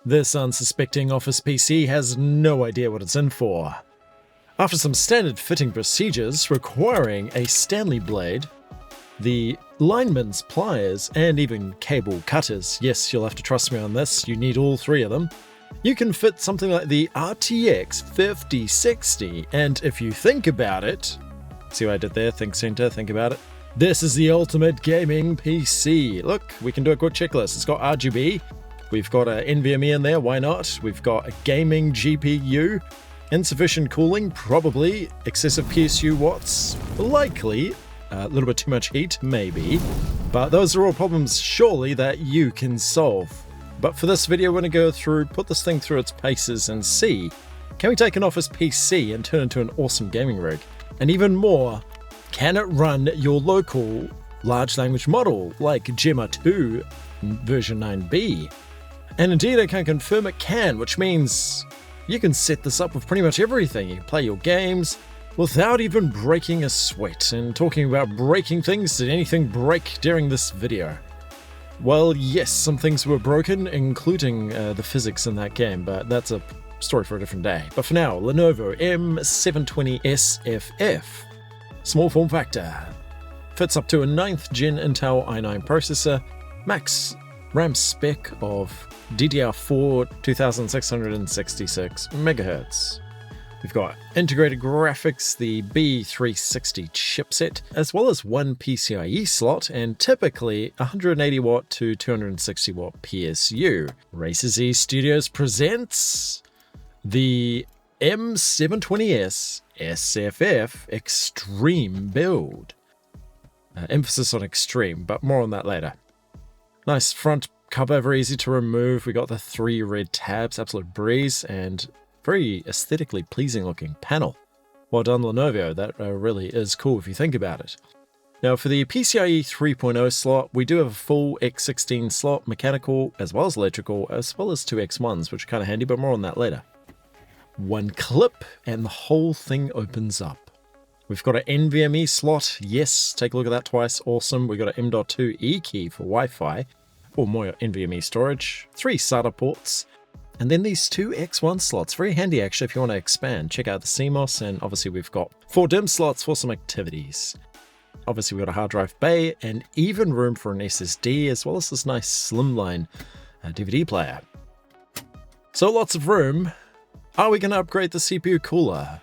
This unsuspecting office PC has no idea what it's in for. After some standard fitting procedures requiring a Stanley blade, the lineman's pliers, and even cable cutters, yes, you'll have to trust me on this, you need all three of them, you can fit something like the RTX 5060, and if you think about it, see what I did there, think center, think about it, this is the ultimate gaming PC. Look, we can do a quick checklist. It's got RGB, we've got a NVMe in there, why not? We've got a gaming GPU, insufficient cooling, probably, excessive PSU watts, likely, a little bit too much heat, maybe, but those are all problems surely that you can solve. But for this video, we're going to go through, put this thing through its paces and see, can we take an office PC and turn it into an awesome gaming rig? And even more, can it run your local large language model like Gemma 2 version 9b? And indeed, I can confirm it can, which means you can set this up with pretty much everything. You can play your games without even breaking a sweat. And talking about breaking things, did anything break during this video? Well, yes, some things were broken, including the physics in that game, but that's a story for a different day. But for now, Lenovo M720S SFF. Small form factor. Fits up to a 9th gen Intel i9 processor, max RAM spec of DDR4 2666 MHz. We've got integrated graphics, the B360 chipset, as well as one PCIe slot, and typically 180 watt to 260 watt PSU. RACERRRZ Studios presents the M720S SFF Extreme build. Emphasis on extreme, but more on that later. Nice front cover, very easy to remove. We got the 3 red tabs, absolute breeze, and very aesthetically pleasing looking panel. Well done, Lenovo, that really is cool if you think about it. Now for the PCIe 3.0 slot, we do have a full X16 slot, mechanical as well as electrical, as well as 2 X1s, which are kind of handy, but more on that later. One clip and the whole thing opens up. We've got an NVMe slot, yes, take a look at that twice, awesome. We've got an M.2 E key for Wi-Fi, or more NVMe storage, 3 SATA ports, and then these 2 X1 slots, very handy actually if you want to expand. Check out the CMOS, and obviously we've got 4 DIMM slots for some activities. Obviously we've got a hard drive bay, and even room for an SSD, as well as this nice slimline DVD player. So lots of room. Are we going to upgrade the CPU cooler?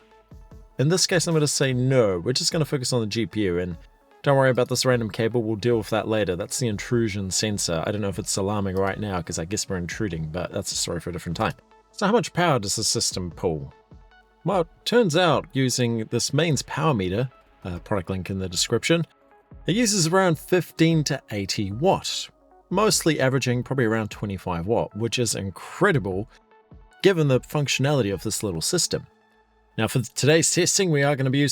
In this case, I'm going to say no. We're just going to focus on the GPU, and don't worry about this random cable. We'll deal with that later. That's the intrusion sensor. I don't know if it's alarming right now because I guess we're intruding, but that's a story for a different time. So how much power does the system pull? Well, it turns out using this mains power meter, product link in the description, it uses around 15 to 80 watt, mostly averaging probably around 25 watt, which is incredible given the functionality of this little system. Now for today's testing, we are going to be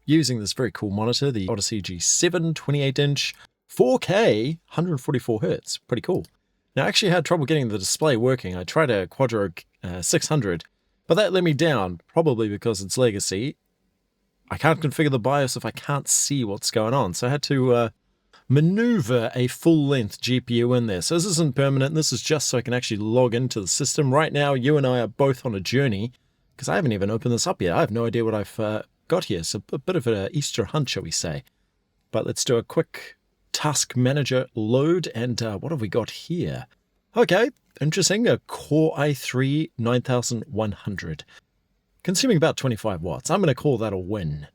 using this very cool monitor, the Odyssey G7 28-inch 4K 144Hz. Pretty cool. Now I actually had trouble getting the display working. I tried a Quadro 600, but that let me down, probably because it's legacy. I can't configure the BIOS if I can't see what's going on, so I had to maneuver a full-length GPU in there. So this isn't permanent, this is just so I can actually log into the system. Right now, you and I are both on a journey, because I haven't even opened this up yet. I have no idea what I've got here. So a bit of an Easter hunt, shall we say. But let's do a quick task manager load. And what have we got here? Okay, interesting. A Core i3 9100. Consuming about 25 watts. I'm going to call that a win.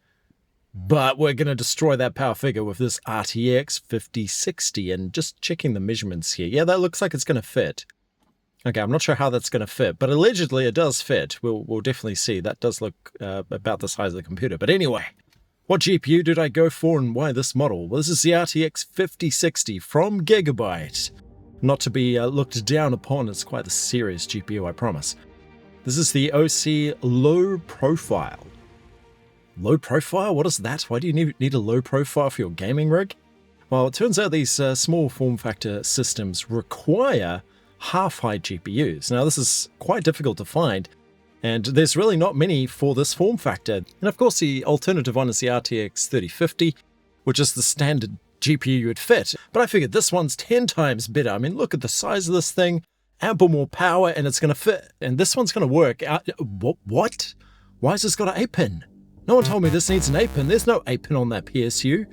But we're going to destroy that power figure with this RTX 5060. And just checking the measurements here. Yeah, that looks like it's going to fit. Okay, I'm not sure how that's going to fit, but allegedly it does fit. We'll definitely see. That does look about the size of the computer. But anyway, what GPU did I go for and why this model? Well, this is the RTX 5060 from Gigabyte. Not to be looked down upon, it's quite the serious GPU, I promise. This is the OC low profile. Low profile? What is that? Why do you need a low profile for your gaming rig? Well, it turns out these small form factor systems require half-height GPUs. Now this is quite difficult to find, and there's really not many for this form factor. And of course the alternative one is the RTX 3050, which is the standard GPU you would fit. But I figured this one's 10 times better. I mean, look at the size of this thing. ample more power and it's going to fit. And this one's going to work. What? Why has this got an 8-pin? No one told me this needs an 8-pin. There's no 8-pin on that PSU.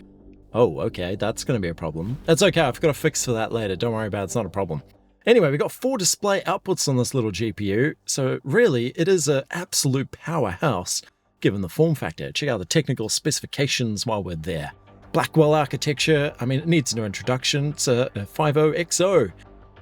Oh, okay, that's going to be a problem. It's okay, I've got a fix for that later. Don't worry about it, it's not a problem. Anyway, we've got 4 display outputs on this little GPU, so really, it is an absolute powerhouse, given the form factor. Check out the technical specifications while we're there. Blackwell architecture, I mean, it needs no introduction. It's a 50XO,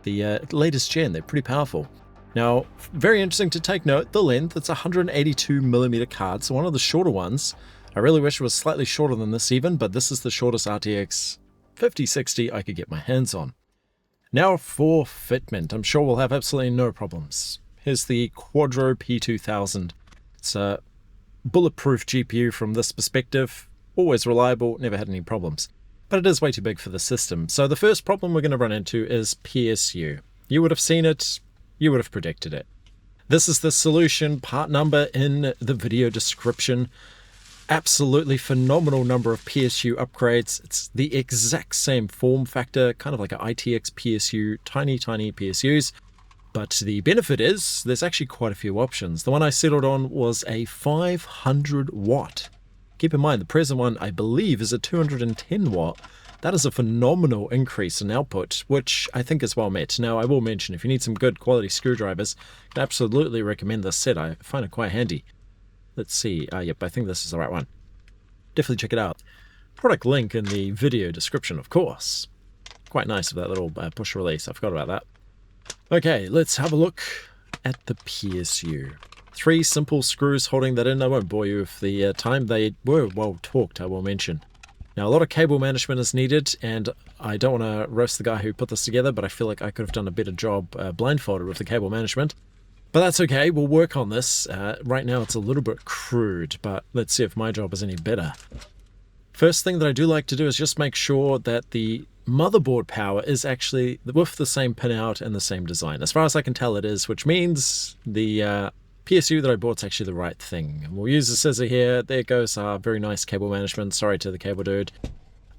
the latest gen. They're pretty powerful. Now, very interesting to take note, the length, it's a 182mm card, so one of the shorter ones. I really wish it was slightly shorter than this even, but this is the shortest RTX 5060 I could get my hands on. Now for fitment, I'm sure we'll have absolutely no problems. Here's the Quadro P2000. It's a bulletproof GPU from this perspective, always reliable, never had any problems. But it is way too big for the system. So the first problem we're going to run into is PSU. You would have seen it, you would have predicted it. This is the solution, part number in the video description. Absolutely phenomenal number of PSU upgrades. It's the exact same form factor, kind of like an ITX PSU, tiny PSUs. But the benefit is there's actually quite a few options. The one I settled on was a 500 watt. Keep in mind the present one I believe is a 210 watt. That is a phenomenal increase in output, which I think is well met. Now I will mention if you need some good quality screwdrivers, I can absolutely recommend this set. I find it quite handy. Let's see. Yep, I think this is the right one. Definitely check it out. Product link in the video description, of course. Quite nice of that little push release. I forgot about that. Okay, let's have a look at the PSU. 3 simple screws holding that in. I won't bore you with the time. They were well talked, I will mention. Now, a lot of cable management is needed, and I don't want to roast the guy who put this together, but I feel like I could have done a better job blindfolded with the cable management. But that's okay, we'll work on this. Right now it's a little bit crude, but let's see if my job is any better. First thing that I do like to do is just make sure that the motherboard power is actually with the same pinout and the same design. As far as I can tell it is, which means the PSU that I bought is actually the right thing. And we'll use the scissor here. There goes our very nice cable management. Sorry to the cable dude.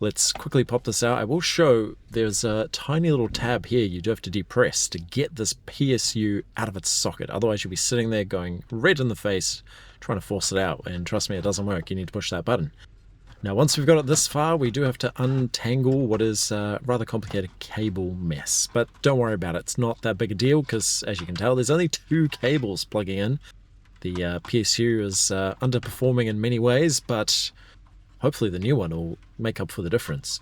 Let's quickly pop this out. I will show there's a tiny little tab here you do have to depress to get this PSU out of its socket. Otherwise you'll be sitting there going red in the face trying to force it out. And trust me, it doesn't work. You need to push that button. Now once we've got it this far, we do have to untangle what is a rather complicated cable mess. But don't worry about it. It's not that big a deal because as you can tell, there's only 2 cables plugging in. The PSU is underperforming in many ways, but hopefully the new one will make up for the difference.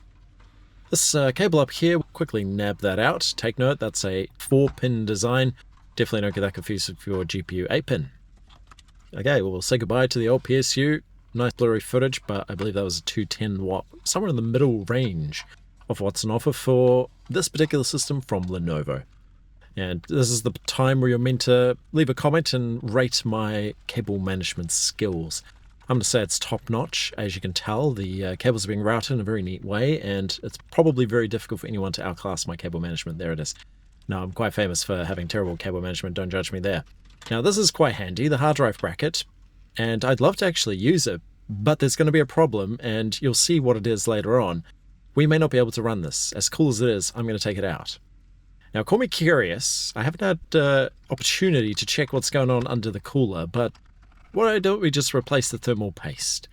This cable up here, quickly nab that out. Take note, that's a 4-pin design. Definitely don't get that confused with your GPU 8-pin. Okay, well, we'll say goodbye to the old PSU. Nice blurry footage, but I believe that was a 210 watt, somewhere in the middle range of what's on offer for this particular system from Lenovo. And this is the time where you're meant to leave a comment and rate my cable management skills. I'm going to say it's top-notch. As you can tell, the cables are being routed in a very neat way, and it's probably very difficult for anyone to outclass my cable management. There it is. Now, I'm quite famous for having terrible cable management. Don't judge me there. Now, this is quite handy, the hard drive bracket, and I'd love to actually use it, but there's going to be a problem, and you'll see what it is later on. We may not be able to run this. As cool as it is, I'm going to take it out. Now, call me curious. I haven't had opportunity to check what's going on under the cooler, but why don't we just replace the thermal paste?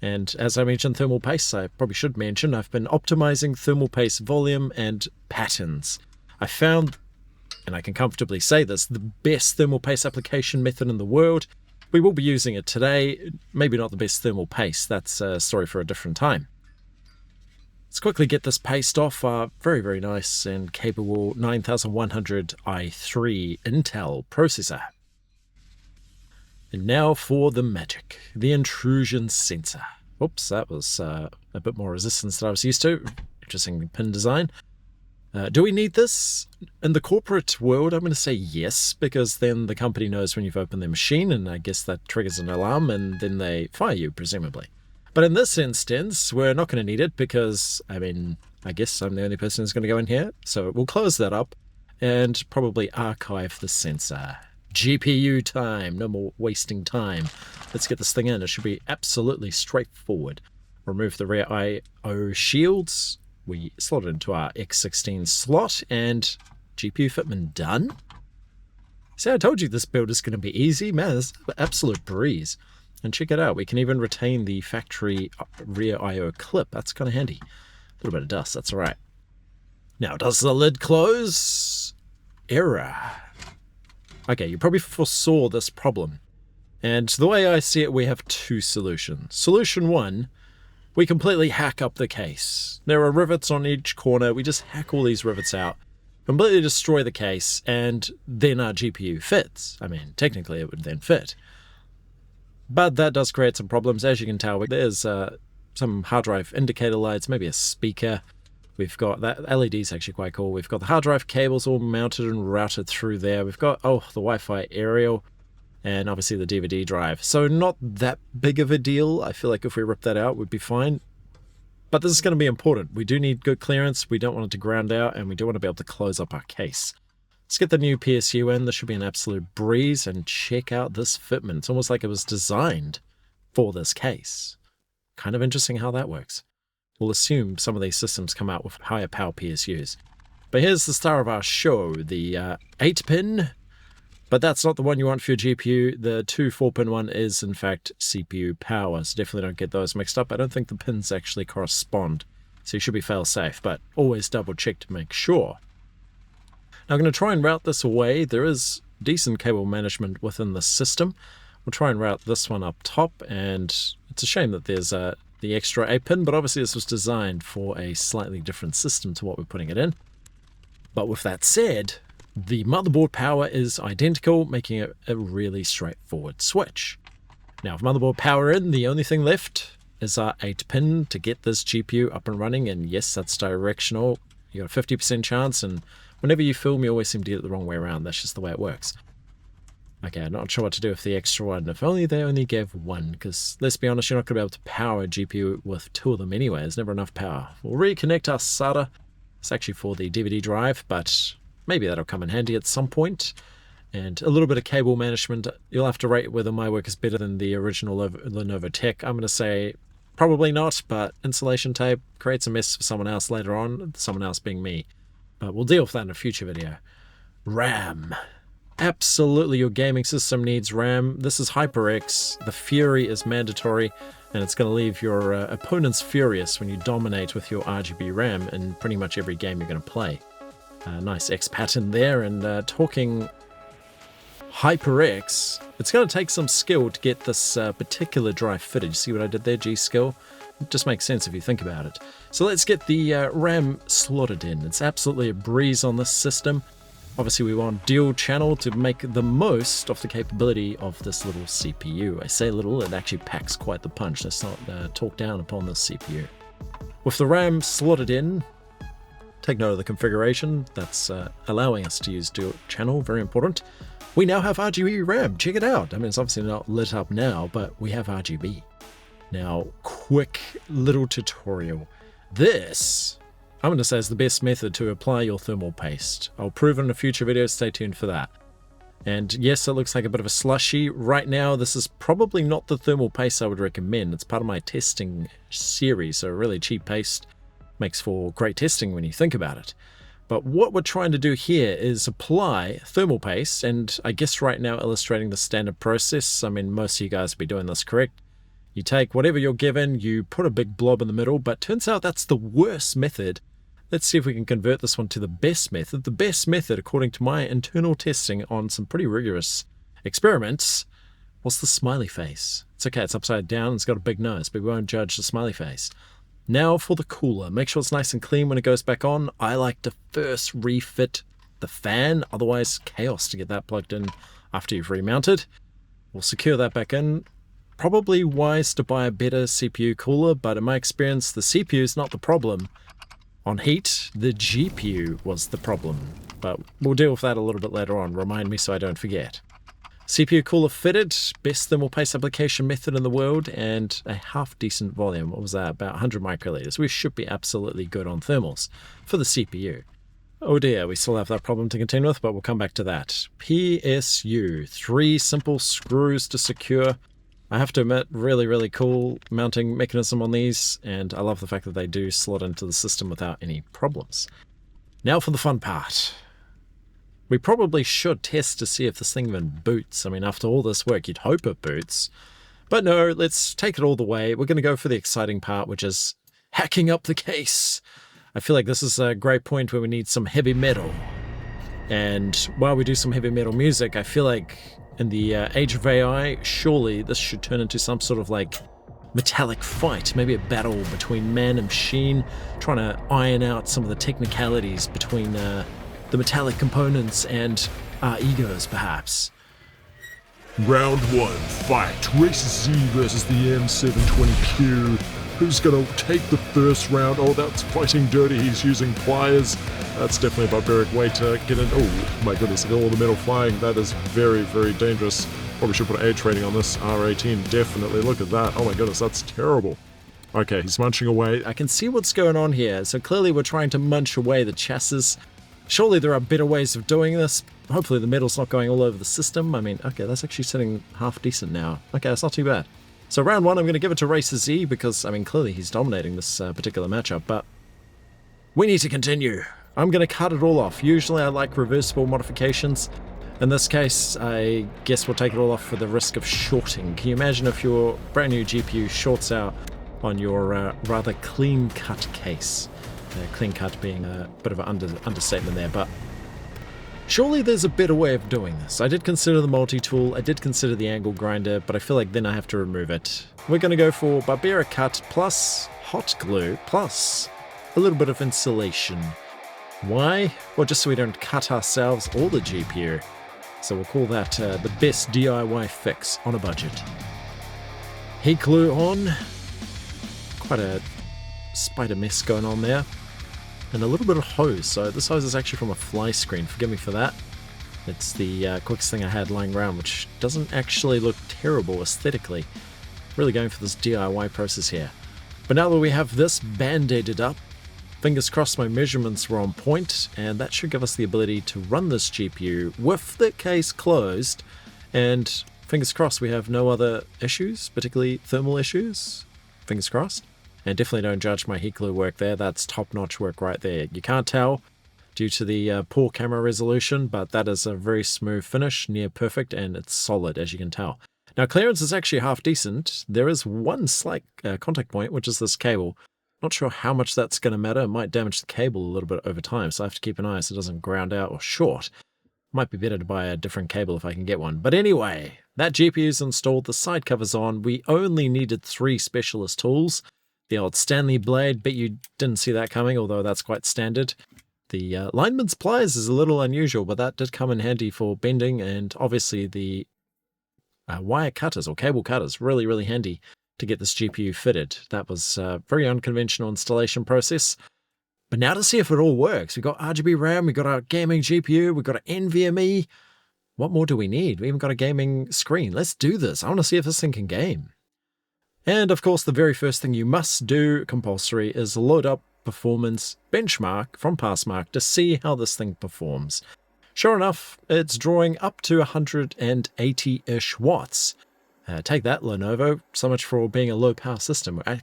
And as I mentioned thermal paste, I probably should mention I've been optimizing thermal paste volume and patterns. I found, and I can comfortably say this, the best thermal paste application method in the world. We will be using it today. Maybe not the best thermal paste. That's a story for a different time. Let's quickly get this paste off our very, very nice and capable 9100 i3 Intel processor. And now for the magic, the intrusion sensor. Oops, that was a bit more resistance than I was used to. Interesting pin design. Do we need this? In the corporate world, I'm going to say yes, because then the company knows when you've opened their machine, and I guess that triggers an alarm, and then they fire you, presumably. But in this instance, we're not going to need it because, I mean, I guess I'm the only person who's going to go in here. So we'll close that up and probably archive the sensor. GPU time, no more wasting time. Let's get this thing in. It should be absolutely straightforward. Remove the rear I/O shields. We slot it into our X16 slot and GPU fitment done. See, I told you this build is going to be easy. Man, this is an absolute breeze. And check it out. We can even retain the factory rear I/O clip. That's kind of handy. A little bit of dust. That's all right. Now, does the lid close? Error. Okay, you probably foresaw this problem. And the way I see it, we have two solutions. Solution one, we completely hack up the case. There are rivets on each corner. We just hack all these rivets out, completely destroy the case, and then our GPU fits. I mean, technically it would then fit. But that does create some problems. As you can tell, there's some hard drive indicator lights, maybe a speaker. We've got that LED is actually quite cool. We've got the hard drive cables all mounted and routed through there. We've got, the Wi-Fi aerial, and obviously the DVD drive. So not that big of a deal. I feel like if we rip that out, we'd be fine. But this is going to be important. We do need good clearance. We don't want it to ground out, and we do want to be able to close up our case. Let's get the new PSU in. This should be an absolute breeze, and check out this fitment. It's almost like it was designed for this case. Kind of interesting how that works. We'll assume some of these systems come out with higher power PSUs. But here's the star of our show, the 8-pin. But that's not the one you want for your GPU. The 2 4-pin one is, in fact, CPU power. So definitely don't get those mixed up. I don't think the pins actually correspond. So you should be fail-safe, but always double-check to make sure. Now I'm going to try and route this away. There is decent cable management within the system. We'll try and route this one up top, and it's a shame that there's the extra 8-pin, but obviously this was designed for a slightly different system to what we're putting it in. But with that said, the motherboard power is identical, making it a really straightforward switch. Now, with motherboard power in, the only thing left is our 8-pin to get this GPU up and running, and yes, that's directional. You got a 50% chance, and whenever you film, you always seem to get it the wrong way around. That's just the way it works. Okay, I'm not sure what to do with the extra one. If only they only gave one, because let's be honest, you're not going to be able to power a GPU with 2 of them anyway. There's never enough power. We'll reconnect our SATA. It's actually for the DVD drive, but maybe that'll come in handy at some point. And a little bit of cable management. You'll have to rate whether my work is better than the original Lenovo tech. I'm going to say probably not, but insulation tape creates a mess for someone else later on, someone else being me. But we'll deal with that in a future video. RAM. Absolutely, your gaming system needs RAM. This is HyperX. The Fury is mandatory, and it's going to leave your opponents furious when you dominate with your RGB RAM in pretty much every game you're going to play. Nice X pattern there, and talking HyperX, it's going to take some skill to get this particular drive fitted. You see what I did there, G-skill? It just makes sense if you think about it. So let's get the RAM slotted in. It's absolutely a breeze on this system. Obviously, we want dual channel to make the most of the capability of this little CPU. I say little, it actually packs quite the punch. Let's not talk down upon this CPU. With the RAM slotted in, take note of the configuration. That's allowing us to use dual channel, very important. We now have RGB RAM, check it out. I mean, it's obviously not lit up now, but we have RGB. Now, quick little tutorial. This, I'm going to say, is the best method to apply your thermal paste. I'll prove it in a future video, stay tuned for that. And yes, it looks like a bit of a slushy. Right now, this is probably not the thermal paste I would recommend. It's part of my testing series, so a really cheap paste makes for great testing when you think about it. But what we're trying to do here is apply thermal paste, and I guess right now illustrating the standard process. I mean, most of you guys will be doing this correct. You take whatever you're given, you put a big blob in the middle, but turns out that's the worst method. Let's see if we can convert this one to the best method. The best method, according to my internal testing on some pretty rigorous experiments, was the smiley face. It's okay, it's upside down, it's got a big nose, but we won't judge the smiley face. Now for the cooler. Make sure it's nice and clean when it goes back on. I like to first refit the fan, otherwise chaos to get that plugged in after you've remounted. We'll secure that back in. Probably wise to buy a better CPU cooler, but in my experience, the CPU is not the problem. On heat, the GPU was the problem, but we'll deal with that a little bit later on. Remind me so I don't forget. CPU cooler fitted, best thermal paste application method in the world, and a half-decent volume. What was that? About 100 microliters. We should be absolutely good on thermals for the CPU. Oh dear, we still have that problem to contend with, but we'll come back to that. PSU, 3 simple screws to secure. I have to admit, really, really cool mounting mechanism on these, and I love the fact that they do slot into the system without any problems. Now for the fun part. We probably should test to see if this thing even boots. I mean, after all this work, you'd hope it boots. But no, let's take it all the way. We're going to go for the exciting part, which is hacking up the case. I feel like this is a great point where we need some heavy metal. And while we do some heavy metal music, I feel like in the age of AI, surely this should turn into some sort of like metallic fight, maybe a battle between man and machine, trying to iron out some of the technicalities between the metallic components and our egos, perhaps. Round 1, fight. RACERRRZ versus the M720Q. Who's gonna take the first round? Oh, that's fighting dirty. He's using pliers. That's definitely a barbaric way to get in. Oh my goodness, look at all the metal flying. That is very, very dangerous. Probably should put an age rating on this. R18, definitely. Look at that. Oh my goodness, that's terrible. Okay, he's munching away. I can see what's going on here. So clearly we're trying to munch away the chassis. Surely there are better ways of doing this. Hopefully the metal's not going all over the system. I mean, okay, that's actually sitting half decent now. Okay, that's not too bad. So round 1, I'm going to give it to RACERRRZ because, I mean, clearly he's dominating this particular matchup, but we need to continue. I'm going to cut it all off. Usually I like reversible modifications. In this case, I guess we'll take it all off for the risk of shorting. Can you imagine if your brand new GPU shorts out on your rather clean-cut case? Clean cut being a bit of an understatement there, but surely there's a better way of doing this. I did consider the multi-tool, I did consider the angle grinder, but I feel like then I have to remove it. We're going to go for barbaric cut plus hot glue plus a little bit of insulation. Why? Well, just so we don't cut ourselves or the GPU. So we'll call that the best DIY fix on a budget. Heat glue on. Quite a spider mess going on there. And a little bit of hose. So this hose is actually from a fly screen. Forgive me for that. It's the quickest thing I had lying around, which doesn't actually look terrible aesthetically. Really going for this DIY process here. But now that we have this band-aided up, fingers crossed my measurements were on point, and that should give us the ability to run this GPU with the case closed, and fingers crossed we have no other issues, particularly thermal issues. Fingers crossed. And definitely don't judge my heat glue work there. That's top-notch work right there. You can't tell due to the poor camera resolution, but that is a very smooth finish, near perfect, and it's solid, as you can tell. Now, clearance is actually half decent. There is one slight contact point, which is this cable. Not sure how much that's going to matter. It might damage the cable a little bit over time, so I have to keep an eye so it doesn't ground out or short. Might be better to buy a different cable if I can get one. But anyway, that GPU is installed, the side cover's on. We only needed 3 specialist tools. The old Stanley blade, bet you didn't see that coming, although that's quite standard. The lineman's pliers is a little unusual, but that did come in handy for bending, and obviously the wire cutters or cable cutters, really, really handy to get this GPU fitted. That was a very unconventional installation process. But now to see if it all works. We've got RGB RAM, we've got our gaming GPU, we've got an NVMe. What more do we need? We even got a gaming screen. Let's do this. I want to see if this thing can game. And of course, the very first thing you must do, compulsory, is load up performance benchmark from Passmark to see how this thing performs. Sure enough, it's drawing up to 180-ish watts. Take that, Lenovo. So much for being a low-power system. We're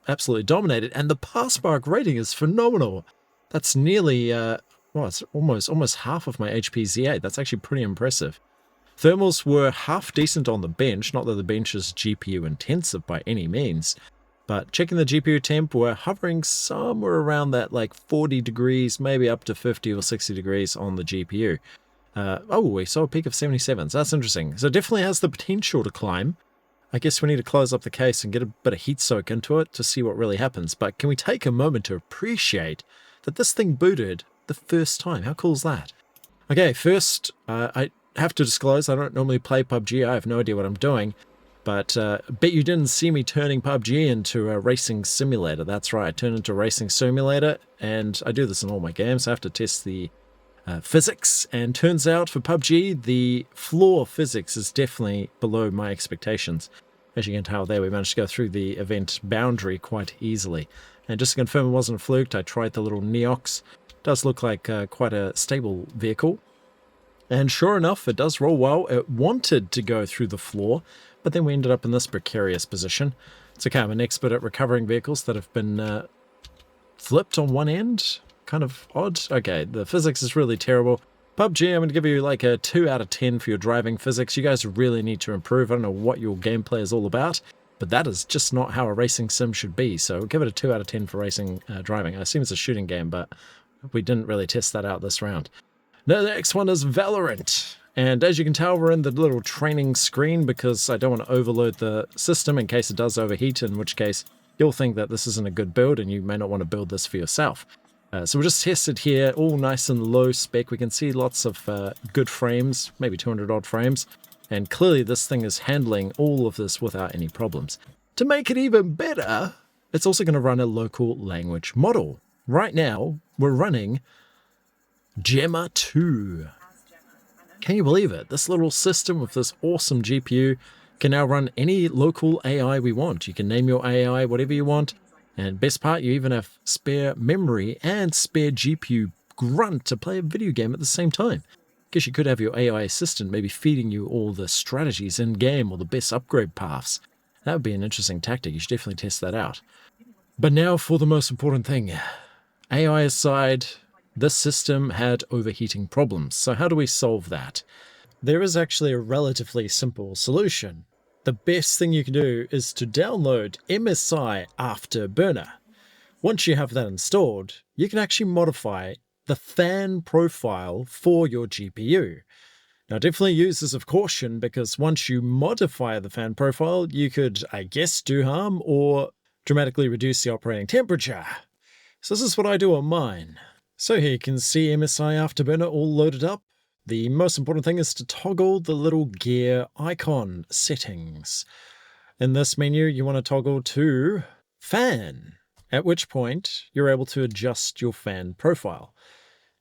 absolutely dominated, and the Passmark rating is phenomenal. That's nearly, well, it's almost half of my HP Z8. That's actually pretty impressive. Thermals were half decent on the bench, not that the bench is GPU intensive by any means, but checking the GPU temp, we're hovering somewhere around that like 40 degrees, maybe up to 50 or 60 degrees on the GPU. Oh, we saw a peak of 77, so that's interesting. So it definitely has the potential to climb. I guess we need to close up the case and get a bit of heat soak into it to see what really happens, but can we take a moment to appreciate that this thing booted the first time? How cool is that? Okay, first, I have to disclose, I don't normally play PUBG, I have no idea what I'm doing, but bet you didn't see me turning PUBG into a racing simulator. That's right, I turned into a racing simulator, and I do this in all my games. I have to test the physics, and turns out for PUBG, the floor physics is definitely below my expectations. As you can tell there, we managed to go through the event boundary quite easily. And just to confirm it wasn't fluked, I tried the little Neox. It does look like quite a stable vehicle. And sure enough, it does roll well. It wanted to go through the floor, but then we ended up in this precarious position. It's okay, I'm an expert at recovering vehicles that have been flipped on one end. Kind of odd. Okay, the physics is really terrible. PUBG, I'm going to give you like a 2 out of 10 for your driving physics. You guys really need to improve. I don't know what your gameplay is all about, but that is just not how a racing sim should be. So give it a 2 out of 10 for racing driving. I assume it's a shooting game, but we didn't really test that out this round. Now, the next one is Valorant. And as you can tell, we're in the little training screen because I don't want to overload the system in case it does overheat, in which case you'll think that this isn't a good build and you may not want to build this for yourself. So we'll just test it here, all nice and low spec. We can see lots of good frames, maybe 200 odd frames. And clearly this thing is handling all of this without any problems. To make it even better, it's also going to run a local language model. Right now, we're running Gemma 2. Can you believe it? This little system with this awesome GPU can now run any local AI we want. You can name your AI whatever you want. And best part, you even have spare memory and spare GPU grunt to play a video game at the same time. Guess you could have your AI assistant maybe feeding you all the strategies in-game or the best upgrade paths. That would be an interesting tactic. You should definitely test that out. But now for the most important thing. AI aside, this system had overheating problems. So how do we solve that? There is actually a relatively simple solution. The best thing you can do is to download MSI Afterburner. Once you have that installed, you can actually modify the fan profile for your GPU. Now definitely use this with caution because once you modify the fan profile, you could, I guess, do harm or dramatically reduce the operating temperature. So this is what I do on mine. So here you can see MSI Afterburner all loaded up. The most important thing is to toggle the little gear icon settings. In this menu, you want to toggle to fan, at which point you're able to adjust your fan profile.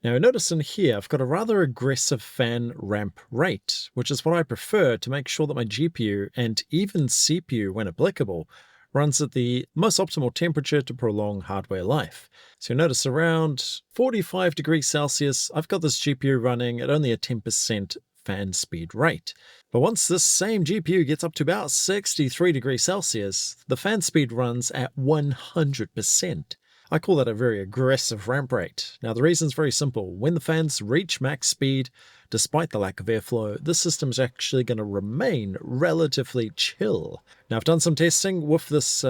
Now notice in here, I've got a rather aggressive fan ramp rate, which is what I prefer to make sure that my GPU and even CPU, when applicable, runs at the most optimal temperature to prolong hardware life. So notice around 45 degrees Celsius, I've got this GPU running at only a 10% fan speed rate. But once this same GPU gets up to about 63 degrees Celsius, the fan speed runs at 100%. I call that a very aggressive ramp rate. Now the reason is very simple. When the fans reach max speed, despite the lack of airflow, this system is actually going to remain relatively chill. Now I've done some testing with this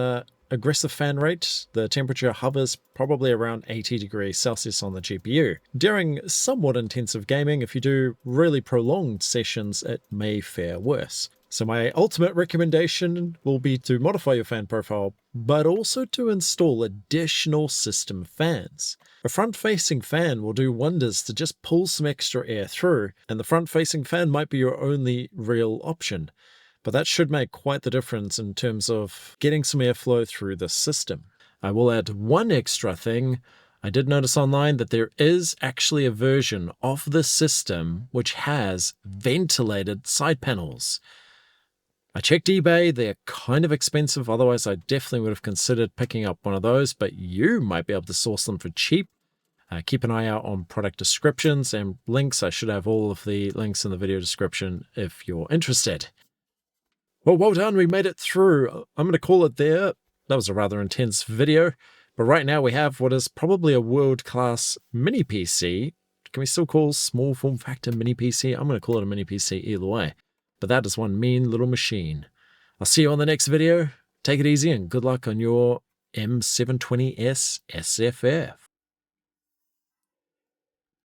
aggressive fan rate. The temperature hovers probably around 80 degrees Celsius on the GPU. During somewhat intensive gaming, if you do really prolonged sessions, it may fare worse. So my ultimate recommendation will be to modify your fan profile, but also to install additional system fans. A front-facing fan will do wonders to just pull some extra air through, and the front-facing fan might be your only real option. But that should make quite the difference in terms of getting some airflow through the system. I will add one extra thing. I did notice online that there is actually a version of the system which has ventilated side panels. I checked eBay, they're kind of expensive, otherwise I definitely would have considered picking up one of those, but you might be able to source them for cheap. Keep an eye out on product descriptions and links. I should have all of the links in the video description if you're interested. Well done, we made it through. I'm going to call it there. That was a rather intense video, but right now we have what is probably a world-class mini PC. Can we still call small form factor mini PC? I'm going to call it a mini PC either way. But that is one mean little machine. I'll see you on the next video. Take it easy and good luck on your M720S SFF.